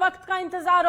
वक्त का इंतजार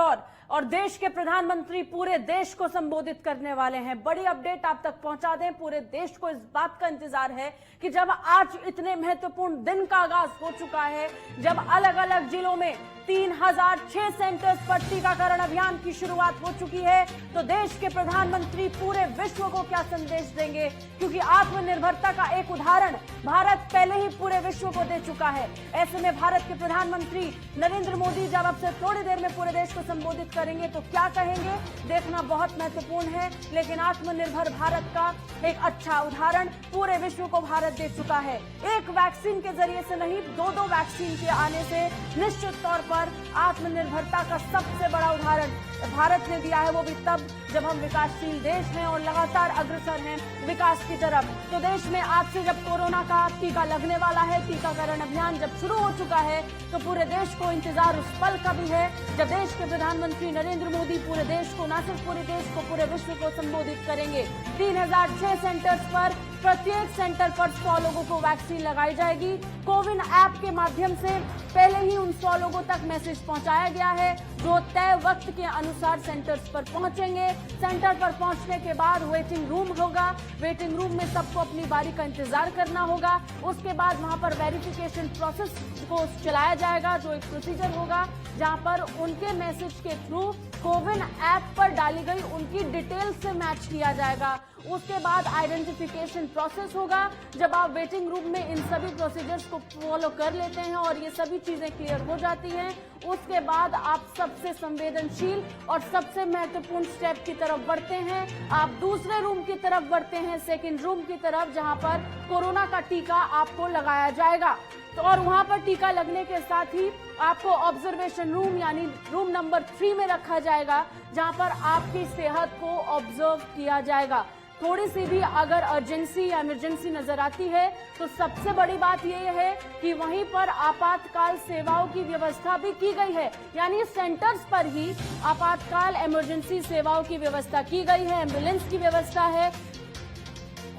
और देश के प्रधानमंत्री पूरे देश को संबोधित करने वाले हैं। बड़ी अपडेट आप तक पहुंचा दें, पूरे देश को इस बात का इंतजार है कि जब आज इतने महत्वपूर्ण दिन का आगाज हो चुका है, जब अलग अलग जिलों में 3006 सेंटर्स पर टीकाकरण अभियान की शुरुआत हो चुकी है, तो देश के प्रधानमंत्री पूरे विश्व को क्या संदेश देंगे, क्योंकि आत्मनिर्भरता का एक उदाहरण भारत पहले ही पूरे विश्व को दे चुका है। ऐसे में भारत के प्रधानमंत्री नरेंद्र मोदी जब अब से थोड़ी देर में पूरे देश को संबोधित करेंगे तो क्या कहेंगे, देखना बहुत महत्वपूर्ण है। लेकिन आत्मनिर्भर भारत का एक अच्छा उदाहरण पूरे विश्व को भारत दे चुका है। एक वैक्सीन के जरिए से नहीं, दो वैक्सीन के आने से निश्चित तौर पर आत्मनिर्भरता का सबसे बड़ा उदाहरण भारत ने दिया है, वो भी तब जब हम विकासशील देश हैं और लगातार अग्रसर हैं विकास की तरफ। तो देश में आज से जब कोरोना का टीका लगने वाला है, टीकाकरण अभियान जब शुरू हो चुका है, तो पूरे देश को इंतजार उस पल का भी है जब देश के प्रधानमंत्री नरेंद्र मोदी पूरे देश को, न सिर्फ पूरे देश को, पूरे विश्व को संबोधित करेंगे। 3006 सेंटर्स पर, प्रत्येक सेंटर पर 100 लोगों को वैक्सीन लगाई जाएगी। कोविन ऐप के माध्यम से पहले ही उन 100 लोगों तक मैसेज पहुंचाया गया है जो तय वक्त के अनुसार सेंटर्स पर पहुंचेंगे। सेंटर पर पहुंचने के बाद वेटिंग रूम होगा, वेटिंग रूम में सबको अपनी बारी का इंतजार करना होगा। उसके बाद वहां पर वेरिफिकेशन प्रोसेस को चलाया जाएगा, जो एक प्रोसीजर होगा जहां पर उनके मैसेज के थ्रू कोविन ऐप पर डाली गई उनकी डिटेल से मैच किया जाएगा। उसके बाद आइडेंटिफिकेशन प्रोसेस होगा। जब आप वेटिंग रूम में इन सभी प्रोसीजर्स को फॉलो कर लेते हैं और ये सभी चीजें क्लियर हो जाती हैं, उसके बाद आप सबसे संवेदनशील और सबसे महत्वपूर्ण स्टेप की तरफ बढ़ते हैं। आप दूसरे रूम की तरफ बढ़ते हैं, सेकेंड रूम की तरफ, जहां पर कोरोना का टीका आपको लगाया जाएगा। तो और वहां पर टीका लगने के साथ ही आपको ऑब्जर्वेशन रूम यानी रूम नंबर 3 में रखा जाएगा, जहां पर आपकी सेहत को ऑब्जर्व किया जाएगा। थोड़ी सी भी अगर अर्जेंसी या इमरजेंसी नजर आती है तो सबसे बड़ी बात यह है कि वहीं पर आपातकाल सेवाओं की व्यवस्था भी की गई है, यानी सेंटर्स पर ही आपातकाल इमरजेंसी सेवाओं की व्यवस्था की गई है, एम्बुलेंस की व्यवस्था है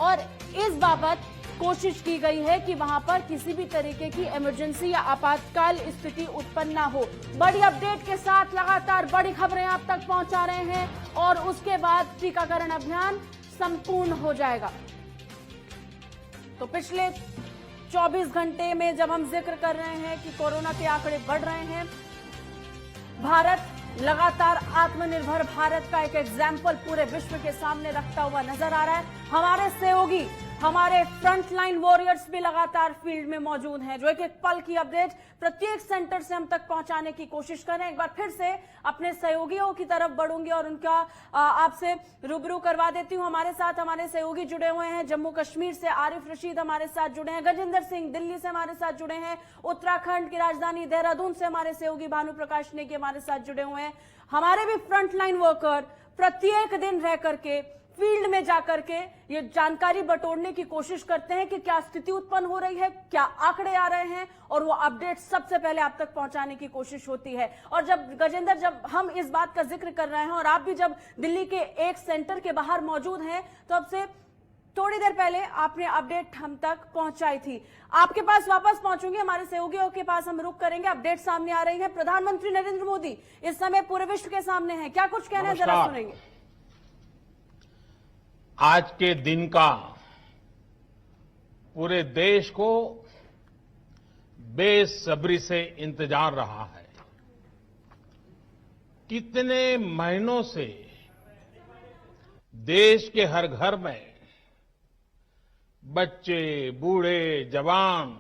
और इस बाबत कोशिश की गई है कि वहां पर किसी भी तरीके की इमरजेंसी या आपातकाल स्थिति उत्पन्न ना हो। बड़ी अपडेट के साथ लगातार बड़ी खबरें आप तक पहुंचा रहे हैं और उसके बाद टीकाकरण अभियान संपूर्ण हो जाएगा। तो पिछले 24 घंटे में जब हम जिक्र कर रहे हैं कि कोरोना के आंकड़े बढ़ रहे हैं, भारत लगातार आत्मनिर्भर भारत का एक एग्जाम्पल पूरे विश्व के सामने रखता हुआ नजर आ रहा है। हमारे सहयोगी, हमारे फ्रंटलाइन वॉरियर्स भी लगातार फील्ड में मौजूद हैं, जो एक एक पल की अपडेट प्रत्येक सेंटर से हम तक पहुंचाने की कोशिश कर रहे हैं। एक बार फिर से अपने सहयोगियों की तरफ बढ़ूंगी और उनका आपसे रूबरू करवा देती हूं। हमारे साथ हमारे सहयोगी जुड़े हुए हैं। जम्मू कश्मीर से आरिफ रशीद हमारे साथ जुड़े हैं, गजेंद्र सिंह दिल्ली से हमारे साथ जुड़े हैं, उत्तराखंड की राजधानी देहरादून से हमारे सहयोगी भानु प्रकाश नेगी हमारे साथ जुड़े हुए हैं। हमारे भी फ्रंटलाइन वर्कर प्रत्येक दिन रह करके फील्ड में जाकर के ये जानकारी बटोरने की कोशिश करते हैं कि क्या स्थिति उत्पन्न हो रही है, क्या आंकड़े आ रहे हैं, और वो अपडेट सबसे पहले आप तक पहुंचाने की कोशिश होती है। और जब गजेंद्र, जब हम इस बात का जिक्र कर रहे हैं और आप भी जब दिल्ली के एक सेंटर के बाहर मौजूद हैं, तो अब से थोड़ी देर पहले आपने अपडेट हम तक पहुंचाई थी। आपके पास वापस पहुंचूंगी, हमारे सहयोगियों के पास हम रुक करेंगे। अपडेट सामने आ रही है। प्रधानमंत्री नरेंद्र मोदी इस समय पूरे विश्व के सामने है, क्या कुछ कहना है जरा सुनेंगे। आज के दिन का पूरे देश को बेसब्री से इंतजार रहा है। कितने महीनों से देश के हर घर में बच्चे, बूढ़े, जवान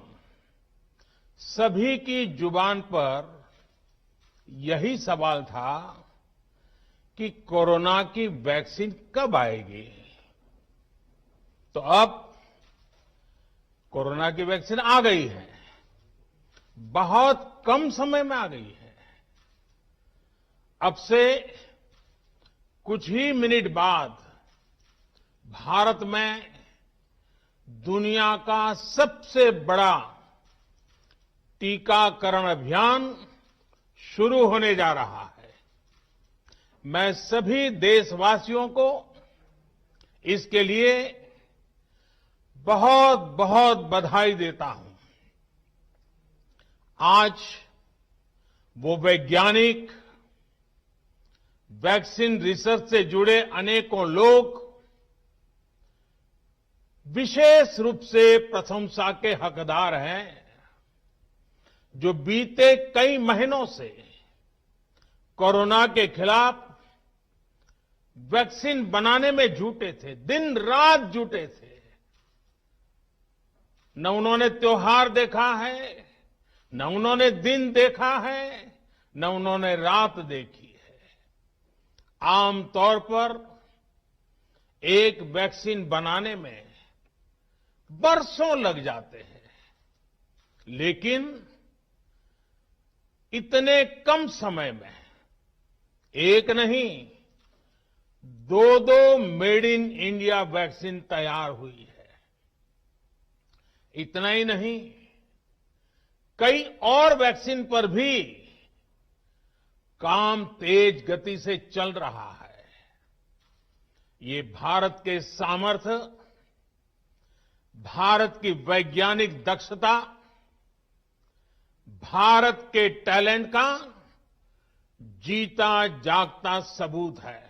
सभी की जुबान पर यही सवाल था कि कोरोना की वैक्सीन कब आएगी। तो अब कोरोना की वैक्सीन आ गई है, बहुत कम समय में आ गई है। अब से कुछ ही मिनट बाद भारत में दुनिया का सबसे बड़ा टीकाकरण अभियान शुरू होने जा रहा है। मैं सभी देशवासियों को इसके लिए बहुत बहुत बधाई देता हूं। आज वो वैज्ञानिक, वैक्सीन रिसर्च से जुड़े अनेकों लोग विशेष रूप से प्रशंसा के हकदार हैं, जो बीते कई महीनों से कोरोना के खिलाफ वैक्सीन बनाने में जुटे थे, दिन रात जुटे थे। न उन्होंने त्योहार देखा है, न उन्होंने दिन देखा है, न उन्होंने रात देखी है। आमतौर पर एक वैक्सीन बनाने में बरसों लग जाते हैं, लेकिन इतने कम समय में एक नहीं, दो मेड इन इंडिया वैक्सीन तैयार हुई है। इतना ही नहीं, कई और वैक्सीन पर भी काम तेज गति से चल रहा है। ये भारत के सामर्थ्य, भारत की वैज्ञानिक दक्षता, भारत के टैलेंट का जीता जागता सबूत है।